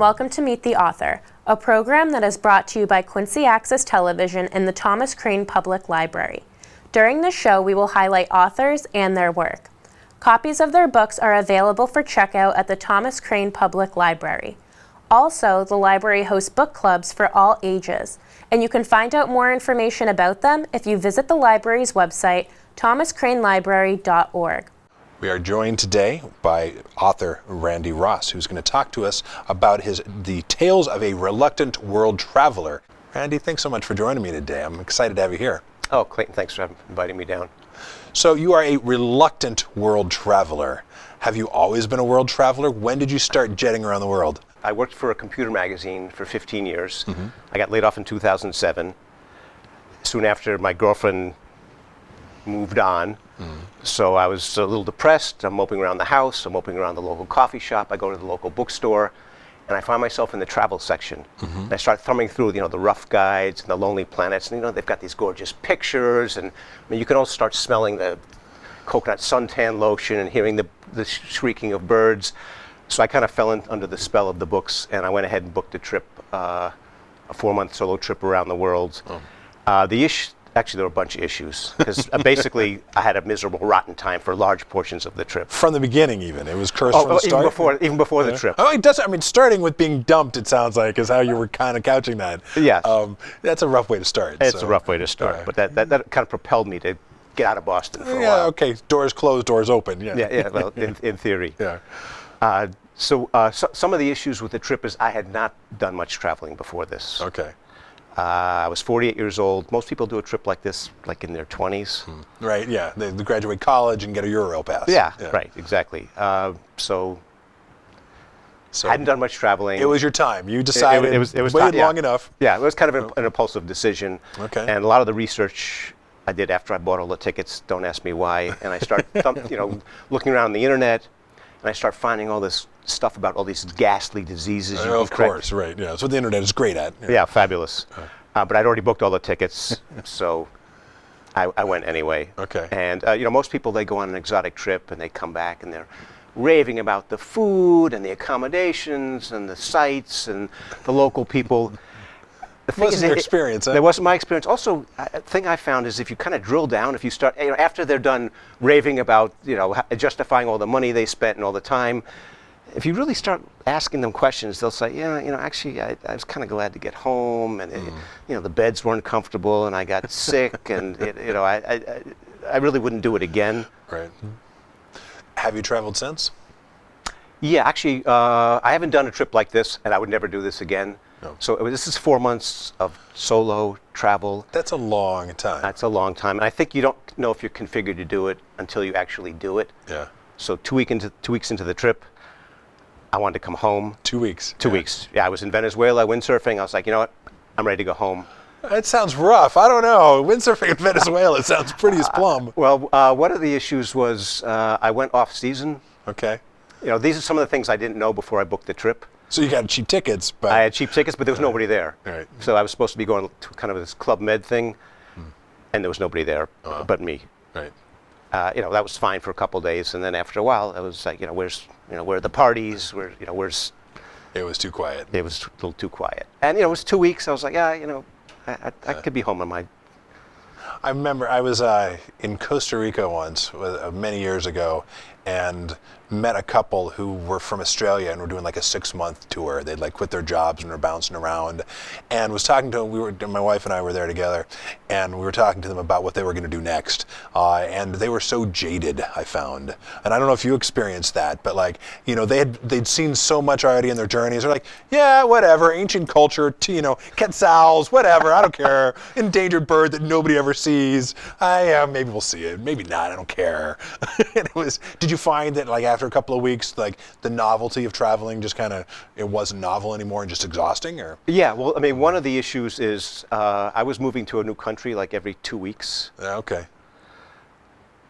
welcome to Meet the Author, a program that is brought to you by Quincy Access Television and the Thomas Crane Public Library. During the show, we will highlight authors and their work. Copies of their books are available for checkout at the Thomas Crane Public Library. Also, the library hosts book clubs for all ages, and you can find out more information about them if you visit the library's website, thomascranelibrary.org. We are joined today by author Randy Ross, who's going to talk to us about the Tales of a Reluctant World Traveler. Randy, thanks so much for joining me today. I'm excited to have you here. Oh, Clayton, thanks for inviting me down. So you are a reluctant world traveler. Have you always been a world traveler? When did you start jetting around the world? I worked for a computer magazine for 15 years. I got laid off in 2007. Soon after, my girlfriend moved on. So I was a little depressed. I'm moping around the house. I'm moping around the local coffee shop. I go to the local bookstore, and I find myself in the travel section. And I start thumbing through, the rough guides and the Lonely Planets. And they've got these gorgeous pictures, and you can also start smelling the coconut suntan lotion and hearing the shrieking of birds. So I kind of fell under the spell of the books, and I went ahead and booked a trip, a 4-month solo trip around the world. Actually, there were a bunch of issues, because basically I had a miserable, rotten time for large portions of the trip. From the beginning, even? It was cursed from the start? Even before the trip. Oh, it does. I mean, starting with being dumped, it sounds like, is how you were kind of couching that. Yes. That's a rough way to start. It's a rough way to start, but that kind of propelled me to get out of Boston for a while. Yeah, okay. Doors closed, doors open. Yeah, well, in theory. Yeah. So some of the issues with the trip is I had not done much traveling before this. Okay. I was 48 years old. Most people do a trip like this, like in their 20s. Right, yeah. They graduate college and get a Eurail pass. Yeah, right, exactly. So I hadn't done much traveling. It was your time. You decided it was waited long enough. Yeah, it was kind of an impulsive decision. Okay. And a lot of the research I did after I bought all the tickets, don't ask me why. And I start looking around the internet, and I start finding all this stuff about all these ghastly diseases. Of course, right. Yeah, that's what the internet is great at. Yeah, fabulous. But I'd already booked all the tickets, so I went anyway. Okay. And most people, they go on an exotic trip and they come back and they're raving about the food and the accommodations and the sights and the local people. It wasn't your experience, huh? That wasn't my experience. Also, a thing I found is if you kind of drill down, if you start, after they're done raving about, justifying all the money they spent and all the time, if you really start asking them questions, they'll say, actually, I was kind of glad to get home, and the beds weren't comfortable, and I got sick, and I really wouldn't do it again. Right. Have you traveled since? Yeah, actually, I haven't done a trip like this, and I would never do this again. No. So this is 4 months of solo travel. That's a long time. That's a long time, and I think you don't know if you're configured to do it until you actually do it. Yeah. So 2 weeks into the trip, I wanted to come home. 2 weeks. 2 weeks. Yeah, I was in Venezuela windsurfing. I was like, you know what? I'm ready to go home. That sounds rough. I don't know. Windsurfing in Venezuela sounds pretty as plum. Well, one of the issues was I went off season. Okay. These are some of the things I didn't know before I booked the trip. So you got cheap tickets, but... I had cheap tickets, but there was nobody there. Right. So I was supposed to be going to kind of this Club Med thing, and there was nobody there but me. Right. That was fine for a couple of days, and then after a while, it was like, where are the parties? Where's? It was too quiet. It was a little too quiet, and it was 2 weeks. I was like, I could be home on my. I remember I was in Costa Rica once, many years ago, and met a couple who were from Australia and were doing like a 6-month tour. They'd like quit their jobs and were bouncing around, and was talking to them. My wife and I were there together, and we were talking to them about what they were going to do next. And they were so jaded, I found. And I don't know if you experienced that, but they'd seen so much already in their journeys. They're like, yeah, whatever, ancient culture, quetzals, whatever, I don't care. Endangered bird that nobody ever sees. Maybe we'll see it, maybe not, I don't care. And did you find that after a couple of weeks, the novelty of traveling just it wasn't novel anymore and just exhausting, or? Yeah, well, I mean, one of the issues is I was moving to a new country every 2 weeks. Okay.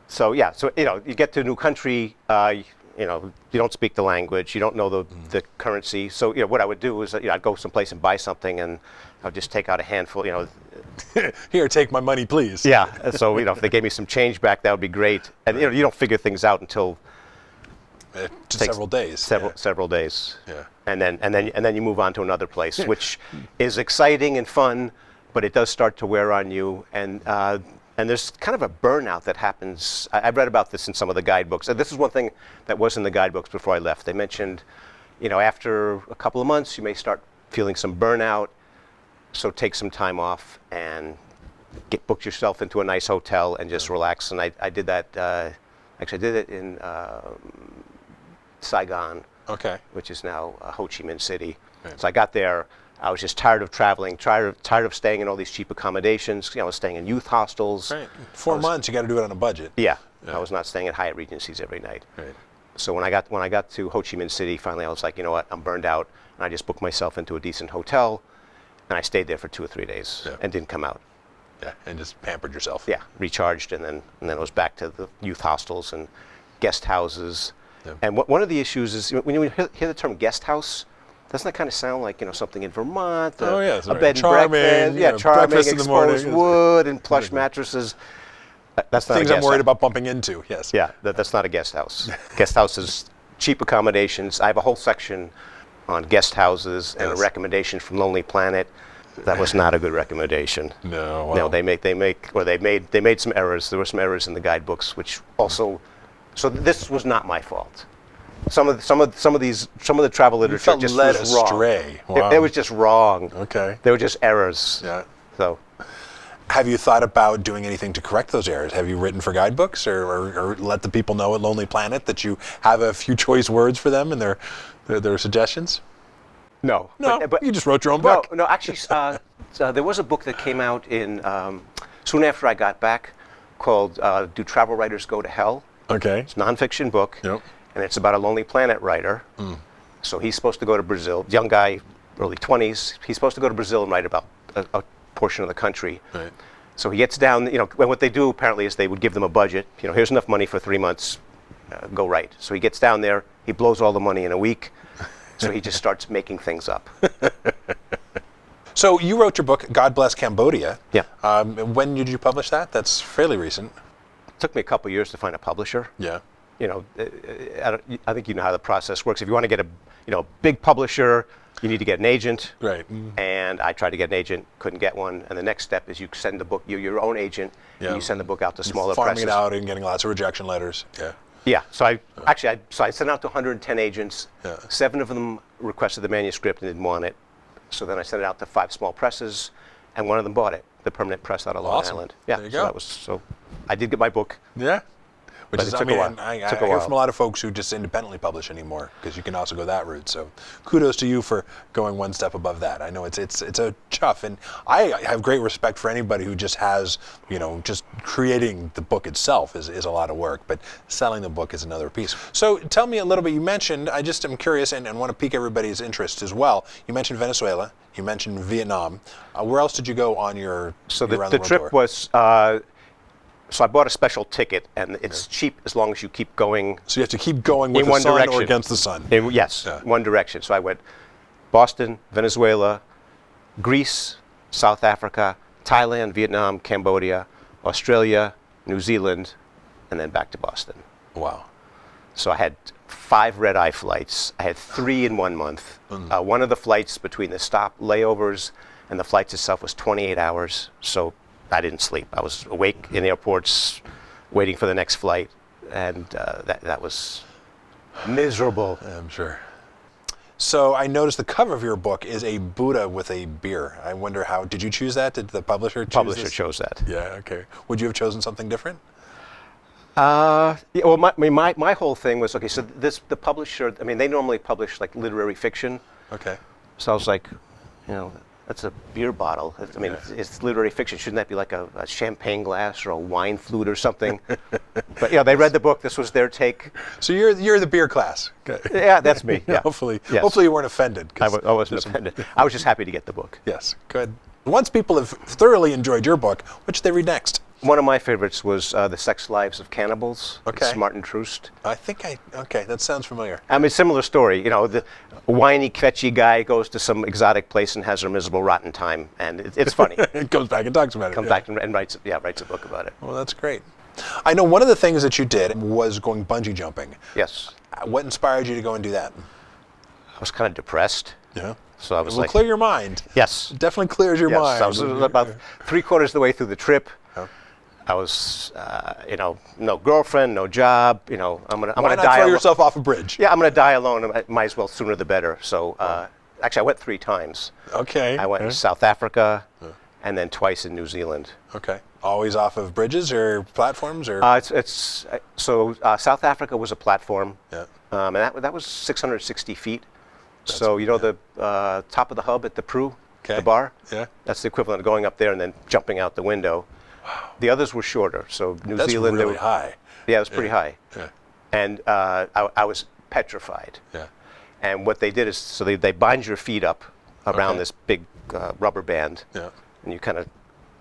So yeah, you get to a new country, you don't speak the language, you don't know the currency. So what I would do is I'd go someplace and buy something, and I'd just take out a handful. Here, take my money, please. Yeah. So if they gave me some change back, that would be great. And you don't figure things out until Several days. Several days. Yeah. And then you move on to another place, which is exciting and fun, but it does start to wear on you. And there's kind of a burnout that happens. I've read about this in some of the guidebooks. And this is one thing that was in the guidebooks before I left. They mentioned, after a couple of months, you may start feeling some burnout. So take some time off and book yourself into a nice hotel and just relax. And I did that. Actually, I did it in Saigon, which is now Ho Chi Minh City. Right. So I got there. I was just tired of traveling, tired of staying in all these cheap accommodations. I was staying in youth hostels. Right. 4 months, you got to do it on a budget. Yeah. I was not staying at Hyatt Regencies every night. Right. So when I got to Ho Chi Minh City, finally I was like, you know what, I'm burned out, and I just booked myself into a decent hotel, and I stayed there for 2 or 3 days and didn't come out. Yeah, and just pampered yourself. Yeah, recharged, and then it was back to the youth hostels and guest houses. Yeah. And one of the issues is when you hear the term guest house, doesn't that kind of sound like something in Vermont? Yes, a bed and breakfast, charming, exposed wood and plush mattresses. That's not things I'm worried about bumping into. Yes. Yeah, that's not a guest house. Guest house is cheap accommodations. I have a whole section on guest houses and a recommendation from Lonely Planet. That was not a good recommendation. No. Wow. No, they made some errors. There were some errors in the guidebooks, which also. So this was not my fault. Some of the travel literature just led was wrong. astray. Wow. It was just wrong. Okay. They were just errors. Yeah. So. Have you thought about doing anything to correct those errors? Have you written for guidebooks or let the people know at Lonely Planet that you have a few choice words for them and their suggestions? No. But you just wrote your own book. No, actually, there was a book that came out in soon after I got back called Do Travel Writers Go to Hell? Okay. It's a nonfiction book, and it's about a Lonely Planet writer. So he's supposed to go to Brazil, young guy, early 20s. He's supposed to go to Brazil and write about a portion of the country. Right. So he gets down, what they do apparently is they would give them a budget. Here's enough money for 3 months, go write. So he gets down there, he blows all the money in a week. So he just starts making things up. So you wrote your book, God Bless Cambodia. Yeah. When did you publish that? That's fairly recent. It took me a couple years to find a publisher. Yeah. I think you know how the process works. If you want to get a big publisher, you need to get an agent. Right. And I tried to get an agent, couldn't get one. And the next step is you send the book, you're your own agent, and you send the book out to smaller farming presses. it out and getting lots of rejection letters. Yeah. Yeah. So I sent out to 110 agents. Yeah. 7 of them requested the manuscript and didn't want it. So then I sent it out to 5 small presses, and one of them bought it, the Permanent Press out of Long Island. Yeah. There you go. So I did get my book. Yeah. Which is, I hear from a lot of folks who just independently publish anymore, because you can also go that route. So kudos to you for going one step above that. I know it's a tough, and I have great respect for anybody who just has, just creating the book itself is a lot of work, but selling the book is another piece. So tell me a little bit, you mentioned, I just am curious and want to pique everybody's interest as well. You mentioned Venezuela, you mentioned Vietnam. Where else did you go on your the trip tour? Was... So I bought a special ticket, and it's cheap as long as you keep going. So you have to keep going with the sun direction. Or against the sun? Yes, one direction. So I went Boston, Venezuela, Greece, South Africa, Thailand, Vietnam, Cambodia, Australia, New Zealand, and then back to Boston. Wow. So I had 5 red-eye flights. I had 3 in 1 month. One of the flights between the stop layovers and the flights itself was 28 hours. So I didn't sleep. I was awake in airports, waiting for the next flight, and that was miserable. I'm sure. So I noticed the cover of your book is a Buddha with a beer. I wonder did you choose that? Did the publisher choose this? Publisher chose that. Yeah, okay. Would you have chosen something different? Yeah, well, my whole thing was, so the publisher, they normally publish like literary fiction. Okay. So I was like, that's a beer bottle. It's literary fiction. Shouldn't that be like a champagne glass or a wine flute or something? But they read the book. This was their take. So you're the beer class. Okay. Yeah, that's me. Yeah. Hopefully you weren't offended. I wasn't offended. I was just happy to get the book. Yes, good. Once people have thoroughly enjoyed your book, what should they read next? One of my favorites was The Sex Lives of Cannibals. Okay. It's Martin Troost. Okay, that sounds familiar. Similar story. The whiny, kvetchy guy goes to some exotic place and has a miserable, rotten time, and it's funny. It comes back and talks about it. Comes back and writes a book about it. Well, that's great. I know one of the things that you did was going bungee jumping. Yes. What inspired you to go and do that? I was kind of depressed. Yeah. So I was Well, like, clear your mind. yes. It definitely clears your Yes, mind. I was about 3/4 of the way through the trip. Oh. I was, no girlfriend, no job. I'm Why gonna not die. throw yourself off a bridge? Yeah, I'm gonna die alone. I might as well sooner the better. So actually, I went 3 times. Okay. I went Yeah. to South Africa, and then twice in New Zealand. Okay. Always off of bridges or platforms or? South Africa was a platform, Yeah. and that was 660 feet. So the top of the hub at the Pru, Okay. the bar. Yeah. That's the equivalent of going up there and then jumping out the window. The others were shorter. So New That's Zealand, they really were- high. Yeah, it was pretty high. Yeah. And I was petrified. Yeah. And what they did is, so they bind your feet up around Okay. this big rubber band, Yeah. and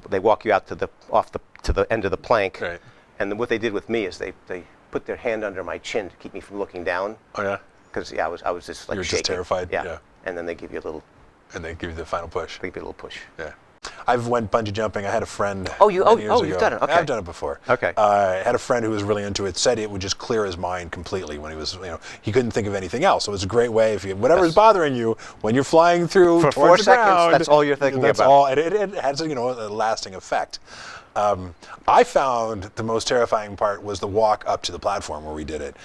they walk you out to the end of the plank. Right. And then what they did with me is they put their hand under my chin to keep me from looking down, Oh yeah. because I was just like You were just shaking. terrified? Yeah. Yeah. And then they give you a little give you the final push. push. Yeah. I've went bungee jumping. I had a friend. Oh, you- oh, many years oh, you've ago. done it. Okay. I've done it before. Okay. I had a friend who was really into it. Said it would just clear his mind completely when he was, he couldn't think of anything else. So it was a great way if whatever's Yes. bothering you when you're flying through For towards 4 the seconds, ground, that's all you're thinking that's about. all. It has a lasting effect. I found the most terrifying part was the walk up to the platform where we did it,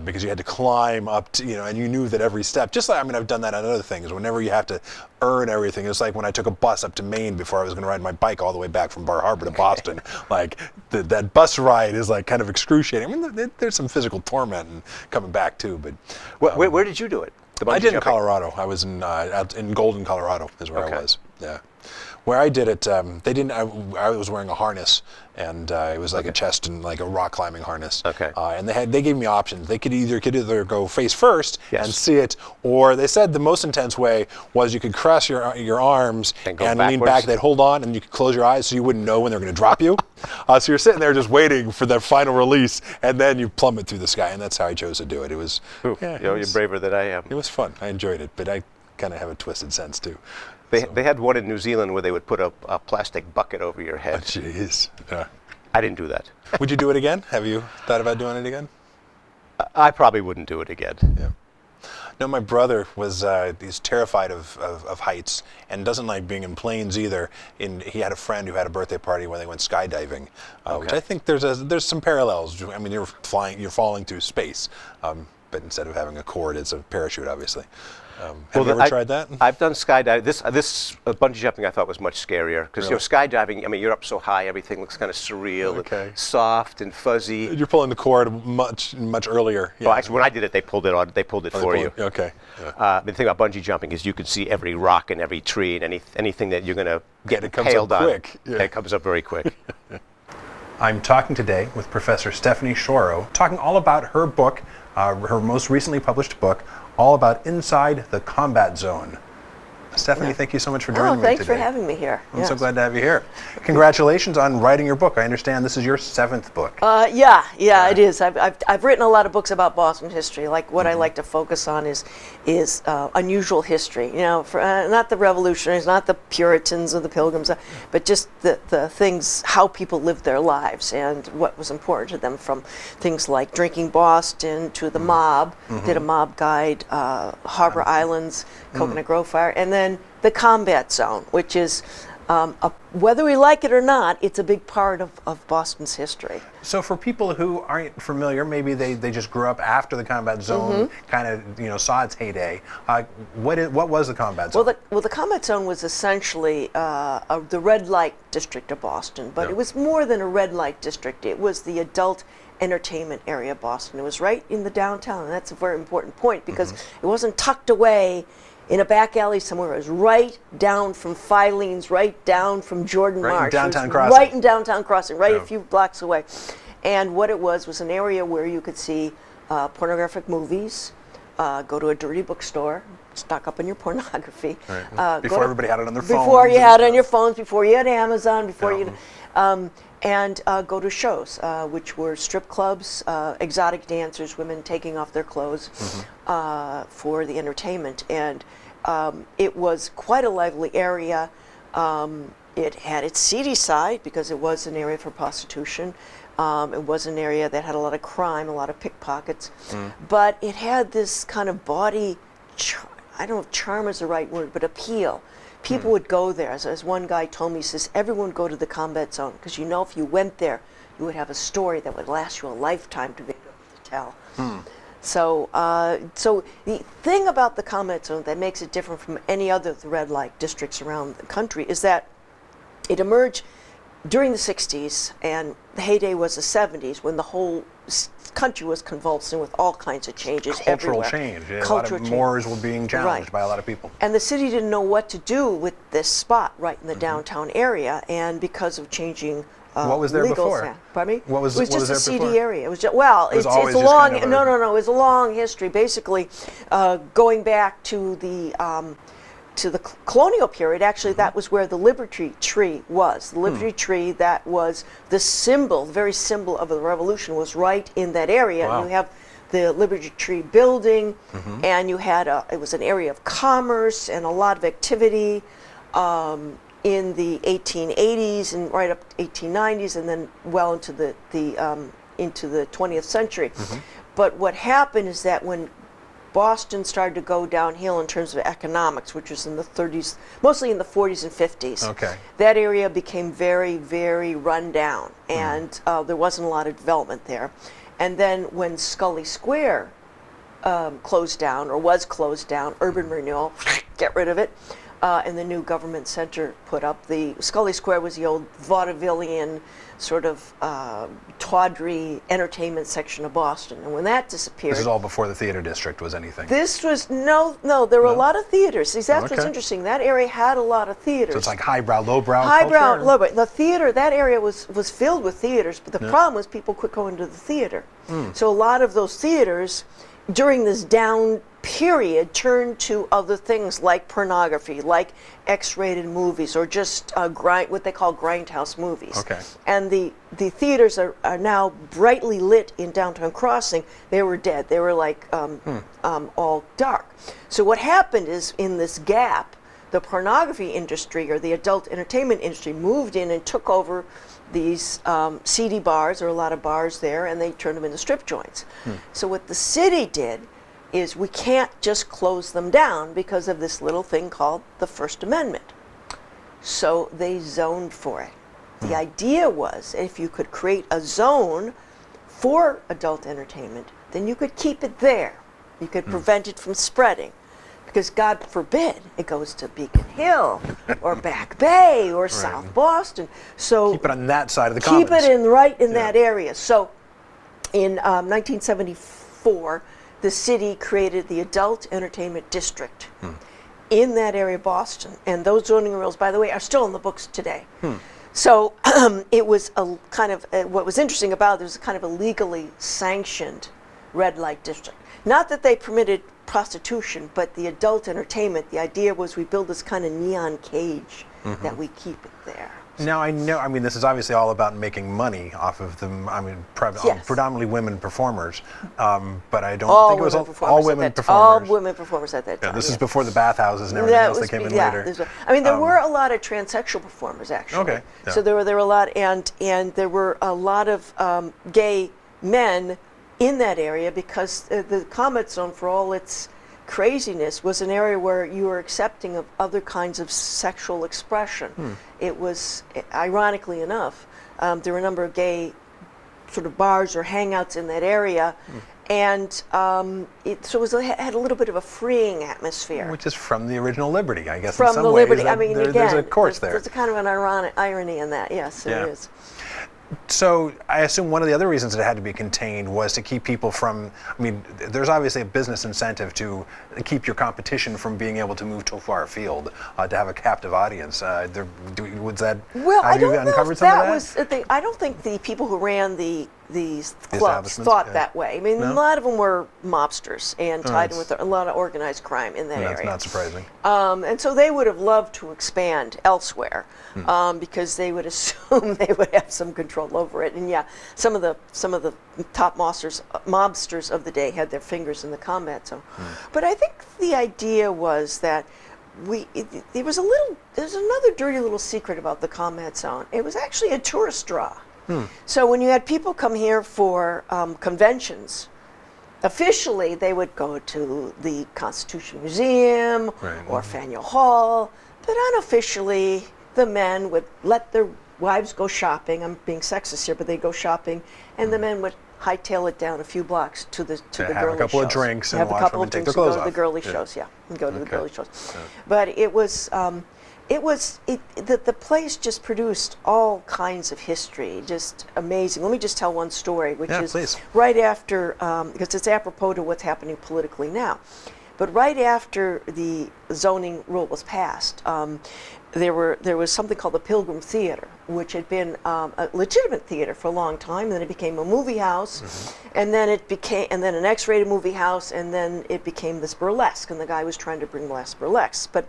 because you had to climb up to, and you knew that every step, just like, I've done that on other things, whenever you have to earn everything. It's like when I took a bus up to Maine before I was going to ride my bike all the way back from Bar Harbor to Boston. Like that bus ride is like kind of excruciating. I mean, there's some physical torment and coming back too, but Where did you do it? The I bungee did in jumping? Colorado. I was out in Golden, Colorado is where Okay. I was. Yeah. Where I did it, they didn't. I was wearing a harness, and it was like a chest and like a rock climbing harness. Okay. And they gave me options. They could either go face first Yes. and see it, or they said the most intense way was you could cross your arms And go lean back. backwards. They'd hold on, and you could close your eyes so you wouldn't know when they're going to drop you. So you're sitting there just waiting for that final release, and then you plummet through the sky. And that's how I chose to do it. It was. Ooh, Yeah, you're it was- braver than I am. it was fun. I enjoyed it, but I kind of have a twisted sense too. They had one in New Zealand where they would put a plastic bucket over your head. Jeez. Yeah. I didn't do that. Would you do it again? Have you thought about doing it again? I probably wouldn't do it again. Yeah. No, my brother was he's terrified of heights and doesn't like being in planes either. He had a friend who had a birthday party when they went skydiving, which Okay. I think there's some parallels. I mean, you're falling through space, but instead of having a cord, it's a parachute, obviously. Have you ever tried that? I've done skydiving. This bungee jumping I thought was much scarier because Really? skydiving. I mean, you're up so high, everything looks kind of surreal, Okay. and soft and fuzzy. You're pulling the cord much earlier. Well, actually, when I did it, they pulled it on. They pulled it for you. Okay. Yeah. The thing about bungee jumping is you can see every rock and every tree and anything that you're going to get it comes up impaled on. quick. Yeah. It comes up very quick. I'm talking today with Professor Stephanie Shoro, talking all about her book, her most recently published book, all about Inside the Combat Zone. Stephanie, thank you so much for joining me today. Thanks for having me here. I'm so glad to have you here. Congratulations on writing your book. I understand this is your 7th book. Yeah, it is. I've written a lot of books about Boston history. Like what I like to focus on is unusual history. For, not the revolutionaries, not the Puritans or the Pilgrims, but just the things, how people lived their lives and what was important to them, from things like drinking Boston to the mob. Did a mob guide, Harbor Islands, Coconut Grove Fire, and then the combat zone, which is, whether we like it or not, it's a big part of Boston's history. So for people who aren't familiar, maybe they just grew up after the combat zone, kind of saw its heyday. What was the combat zone? Well, the combat zone was essentially the red light district of Boston, but Yeah. it was more than a red light district. It was the adult entertainment area of Boston. It was right in the downtown, and that's a very important point because it wasn't tucked away in a back alley somewhere. It was right down from Filene's, right down from Jordan Right in Marsh. It was downtown Crossing. Right in downtown Crossing, right Yeah. a few blocks away. And what it was an area where you could see pornographic movies, go to a dirty bookstore, stock up on your pornography. Right. go Before to- everybody had it on their Before you phones had and it on your phones, before you had Amazon, before Yeah. you... and go to shows, which were strip clubs, exotic dancers, women taking off their clothes for the entertainment. And it was quite a lively area. It had its seedy side because it was an area for prostitution. It was an area that had a lot of crime, a lot of pickpockets, but it had this kind of body, I don't know if charm is the right word, but appeal. People would go there. As one guy told me, he says, everyone would go to the combat zone because you know if you went there, you would have a story that would last you a lifetime to be able to tell. So, so the thing about the combat zone that makes it different from any other of the red light districts around the country is that it emerged during the 60s, and the heyday was the 70s when the whole country was convulsing with all kinds of changes Cultural everywhere. change. Yeah, a lot Cultural of change. mores were being challenged Right. by a lot of people. And the city didn't know what to do with this spot right in the downtown area, and because of changing What was there legal before? Pardon me? What was- it was what was just there a seedy before? area. It was just, well, It was it's always a just long kind of a- no. It's a long history. Basically, going back to the colonial period, actually, that was where the Liberty Tree was. The Liberty Tree that was the symbol, the very symbol of the revolution, was right in that area. Wow. And you have the Liberty Tree building, and you had it was an area of commerce and a lot of activity in the 1880s and right up to 1890s, and then well into the 20th century. But what happened is that when Boston started to go downhill in terms of economics, which was in the 30s, mostly in the 40s and 50s. Okay. That area became very, very run down, and there wasn't a lot of development there. And then when Scully Square closed down, or was closed down, urban renewal, get rid of it, and the new government center put up. The Scully Square was the old vaudevillian sort of tawdry entertainment section of Boston. And when that disappeared, This is all before the theater district was anything. this was, no, there were a lot of theaters. See, that's what's Okay. interesting. That area had a lot of theaters. So it's like highbrow, lowbrow Highbrow, culture? lowbrow. The theater, that area was filled with theaters, but the problem was people quit going to the theater. So a lot of those theaters, during this down period, turned to other things like pornography, like X-rated movies, or just what they call grindhouse movies. Okay. And the theaters are now brightly lit in downtown Crossing. They were dead. They were like all dark. So what happened is, in this gap, the pornography industry, or the adult entertainment industry, moved in and took over these seedy bars, or a lot of bars there, and they turned them into strip joints. So what the city did is, we can't just close them down because of this little thing called the First Amendment. So they zoned for it. The idea was, if you could create a zone for adult entertainment, then you could keep it there. You could prevent it from spreading. Because God forbid it goes to Beacon Hill or Back Bay or South Boston. So Keep it on that side of the keep commons. it in right in that area. So in 1974, the city created the Adult Entertainment District in that area of Boston. And those zoning rules, by the way, are still in the books today. So it was a kind of, what was interesting about it was kind of a legally sanctioned red light district. Not that they permitted prostitution, but the adult entertainment, the idea was, we build this kind of neon cage that we keep it there. Now I know, I mean, this is obviously all about making money off of them. I mean, Yes. predominantly women performers, but I don't All think it was women all performers women at that all performers. women performers at that Yeah, time. this is yeah. before the bathhouses and everything else that came in later. I mean, there were a lot of transsexual performers, actually. Okay, yeah. So there were a lot, and there were a lot of gay men in that area, because the Combat Zone, for all its craziness, was an area where you were accepting of other kinds of sexual expression. It was, ironically enough, there were a number of gay sort of bars or hangouts in that area, and so it had a little bit of a freeing atmosphere. Which is from the original Liberty, I guess. in From some the ways, Liberty, that I mean, there's again, a course there. there's a kind of an irony in that. Yes, Yeah. there is. So I assume one of the other reasons that it had to be contained was to keep people from, I mean, there's obviously a business incentive to keep your competition from being able to move too far afield, to have a captive audience. Was that, Well, have I you don't know uncovered if some of that that? was. I don't think the people who ran these clubs establishments, thought yeah. that way. I mean, No? a lot of them were mobsters and tied in that's- with a lot of organized crime in that That's area. not surprising. And so they would have loved to expand elsewhere, because they would assume they would have some control over it. And yeah, some of the top mobsters of the day had their fingers in the Combat Zone. But I think the idea was that there's another dirty little secret about the Combat Zone. It was actually a tourist draw. So when you had people come here for conventions, officially they would go to the Constitution Museum Right. or Faneuil Hall, but unofficially the men would let their wives go shopping. I'm being sexist here, but they go shopping, and the men would hightail it down a few blocks to the have a girly couple of shows. drinks and have watch a couple them of and take drinks their and clothes go to the off. girly Yeah. shows, and go to the Okay. girly shows. But the place just produced all kinds of history, just amazing. Let me just tell one story, which Yeah, is please. right after, because it's apropos to what's happening politically now. But right after the zoning rule was passed, there was something called the Pilgrim Theater, which had been a legitimate theater for a long time. And then it became a movie house, and then an X-rated movie house, and then it became this burlesque. And the guy was trying to bring less burlesque. But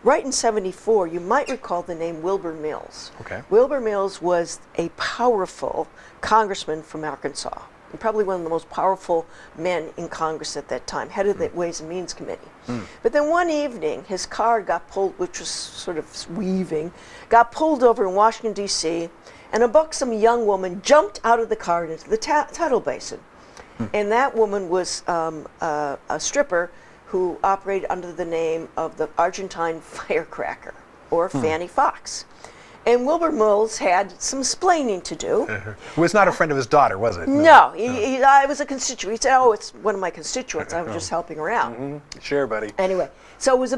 right in '74, you might recall the name Wilbur Mills. Okay. Wilbur Mills was a powerful congressman from Arkansas, and probably one of the most powerful men in Congress at that time, head of the Ways and Means Committee. But then one evening, his car got pulled, which was sort of weaving, got pulled over in Washington, D.C., and a buxom young woman jumped out of the car into the tidal basin. And that woman was a stripper who operated under the name of the Argentine Firecracker, or Fanny Fox. And Wilbur Mills had some splaining to do. Was not a friend of his daughter, was it? No, I was a constituent. He said, "Oh, it's one of my constituents. I was just helping her out." Sure, buddy. Anyway, so it was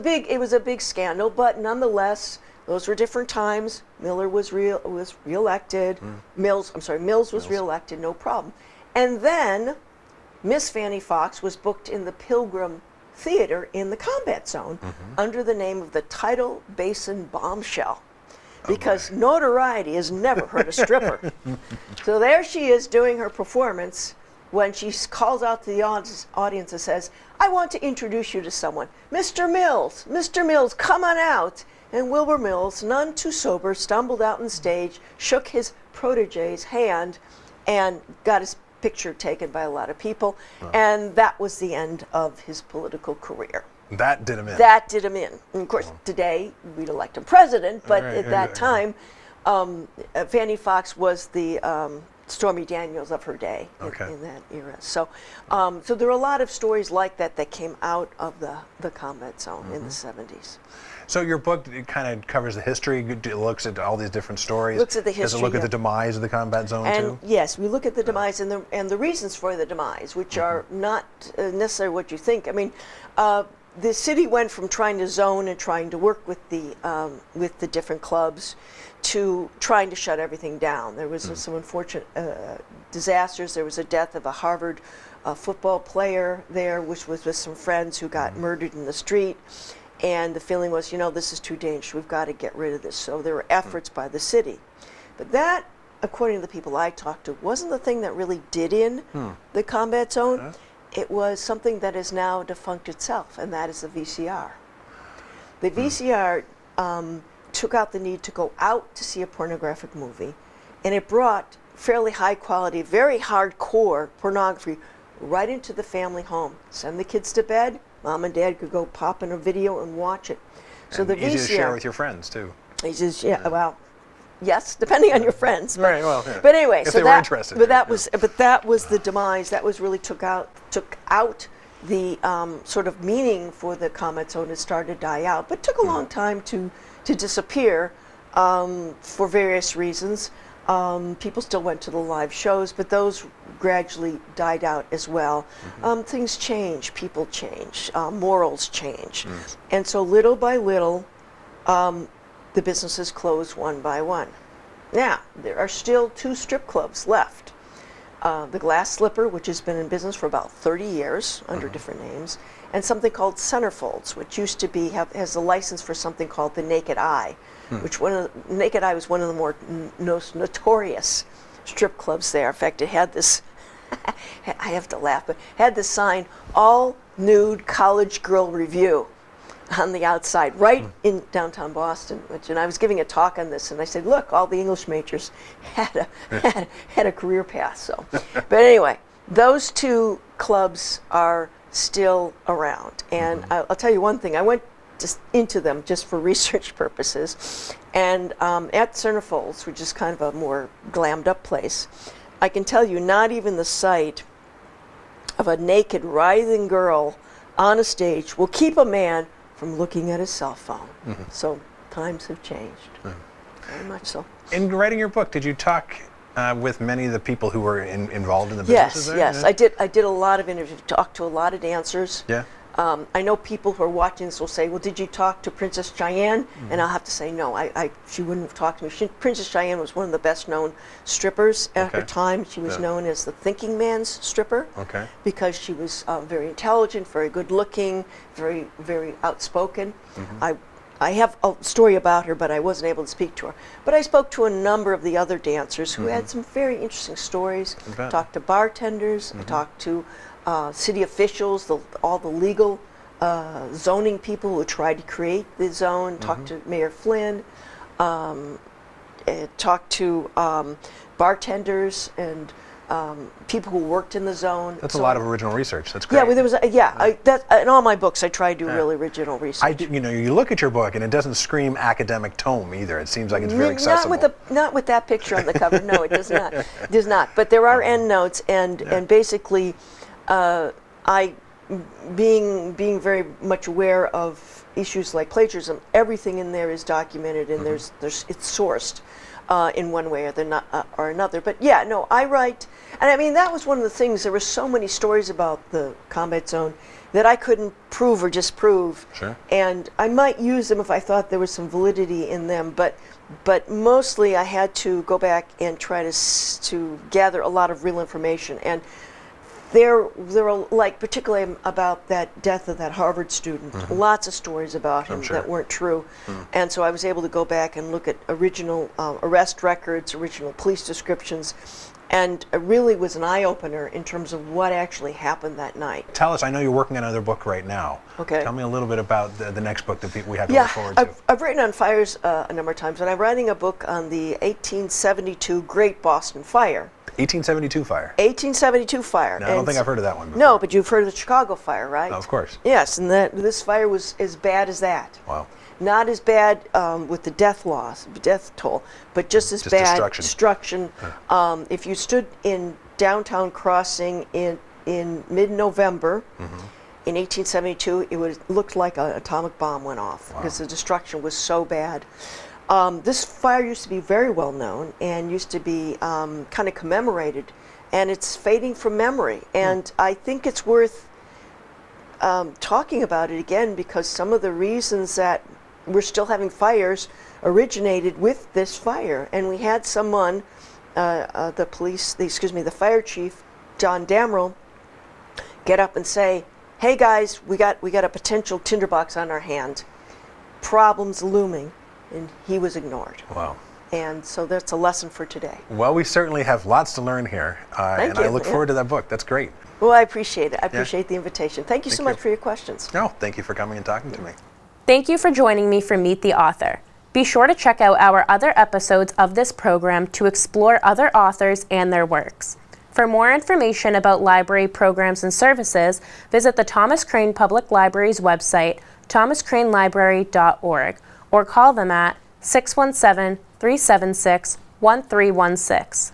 a big scandal, but nonetheless, those were different times. Miller was reelected. Mills was reelected, no problem. And then Miss Fanny Fox was booked in the Pilgrim Theater in the Combat Zone under the name of the Tidal Basin Bombshell. Because notoriety has never hurt a stripper. So there she is doing her performance when she calls out to the audience and says, "I want to introduce you to someone. Mr. Mills, come on out." And Wilbur Mills, none too sober, stumbled out on stage, shook his protege's hand, and got his picture taken by a lot of people. And that was the end of his political career. That did him in. That did him in. And of course, today we'd elect him president, but Right, at that time, Fanny Fox was the Stormy Daniels of her day in that era. So, so there are a lot of stories like that that came out of the combat zone in the 70s. So your book kind of covers the history. It looks at all these different stories. Looks at the Does it history, look at yeah. the demise of the combat zone And too? yes, we look at the demise and the reasons for the demise, which are not necessarily what you think. I mean, the city went from trying to zone and trying to work with the different clubs to trying to shut everything down. There was some unfortunate disasters. There was a death of a Harvard football player there, which was with some friends who got murdered in the street. And the feeling was, this is too dangerous. We've got to get rid of this. So there were efforts by the city. But that, according to the people I talked to, wasn't the thing that really did in the combat zone. It was something that is now defunct itself, and that is the VCR. The VCR took out the need to go out to see a pornographic movie, and it brought fairly high quality, very hardcore pornography right into the family home. Send the kids to bed, mom and dad could go pop in a video and watch it. So And the easy VCR, to share with your friends too. it's just, well, yes, depending on your friends. Right. Well. Yeah. But anyway, if so they were that, interested. but that was the demise. That was really took out the sort of meaning for the combat zone. It started to die out, but took a long time to disappear for various reasons. People still went to the live shows, but those gradually died out as well. Things change, people change, morals change, and so little by little, the businesses closed one by one. Now, there are still 2 strip clubs left. The Glass Slipper, which has been in business for about 30 years under different names, and something called Centerfolds, which used to be has a license for something called the Naked Eye, which Naked Eye was one of the more most notorious strip clubs there. In fact, it had this, I have to laugh, but had this sign, "All Nude College Girl Review," on the outside, right in downtown Boston. And I was giving a talk on this, and I said, "Look, all the English majors had a career path." So, but anyway, those 2 clubs are still around. And I'll tell you one thing: I went just into them just for research purposes. And at Centerfolds, which is kind of a more glammed up place, I can tell you not even the sight of a naked, writhing girl on a stage will keep a man from looking at his cell phone. So times have changed, very much so. In writing your book, did you talk with many of the people who were involved in the businesses there? Yes, Yeah. I did a lot of interviews, talked to a lot of dancers. Yeah. I know people who are watching this will say, well, did you talk to Princess Cheyenne? And I'll have to say, no, she wouldn't have talked to me. Princess Cheyenne was one of the best known strippers at her Okay. time. She was Yeah. known as the thinking man's stripper Okay. because she was very intelligent, very good looking, very, very outspoken. I have a story about her, but I wasn't able to speak to her. But I spoke to a number of the other dancers who had some very interesting stories. I bet. Talked to bartenders, I talked to city officials, all the legal zoning people who tried to create the zone, talked to Mayor Flynn, talked to bartenders and people who worked in the zone. That's So a lot of original research. That's great. yeah, well, there was in all my books I try to do really original research. You look at your book and it doesn't scream academic tome either. It seems like it's very Not accessible. not with that picture on the cover. No, it does not. It does not. But there are endnotes, and basically, I, being very much aware of issues like plagiarism, everything in there is documented, and it's sourced in one way or another. But yeah, no, I write, and I mean that was one of the things. There were so many stories about the combat zone that I couldn't prove or disprove. Sure. And I might use them if I thought there was some validity in them, but mostly I had to go back and try to gather a lot of real information. And there were, like, particularly about that death of that Harvard student, lots of stories about him sure. that weren't true. And so I was able to go back and look at original arrest records, original police descriptions, and it really was an eye-opener in terms of what actually happened that night. Tell us, I know you're working on another book right now. Okay. Tell me a little bit about the next book that we have to look forward to. I've written on fires a number of times, and I'm writing a book on the 1872 Great Boston Fire. 1872 fire. 1872 fire. No, I don't think I've heard of that one before. No, but you've heard of the Chicago fire, right? Of course. Yes, and this fire was as bad as that. Wow. Not as bad with the death toll, but just as bad destruction. If you stood in downtown Crossing in mid-November in 1872, it would looked like an atomic bomb went off because the destruction was so bad. This fire used to be very well known and used to be kind of commemorated, and it's fading from memory. And I think it's worth talking about it again because some of the reasons that we're still having fires originated with this fire. And we had someone, the fire chief, John Damrell, get up and say, "Hey guys, we got a potential tinderbox on our hand. Problems looming." And he was ignored. Wow. And so that's a lesson for today. Well, we certainly have lots to learn here. Thank I you. look forward to that book. That's great. Well, I appreciate it. I appreciate the invitation. Thank you so Thank much you. for your questions. No, thank you for coming and talking to me. Thank you for joining me for Meet the Author. Be sure to check out our other episodes of this program to explore other authors and their works. For more information about library programs and services, visit the Thomas Crane Public Library's website, thomascranelibrary.org, or call them at 617-376-1316.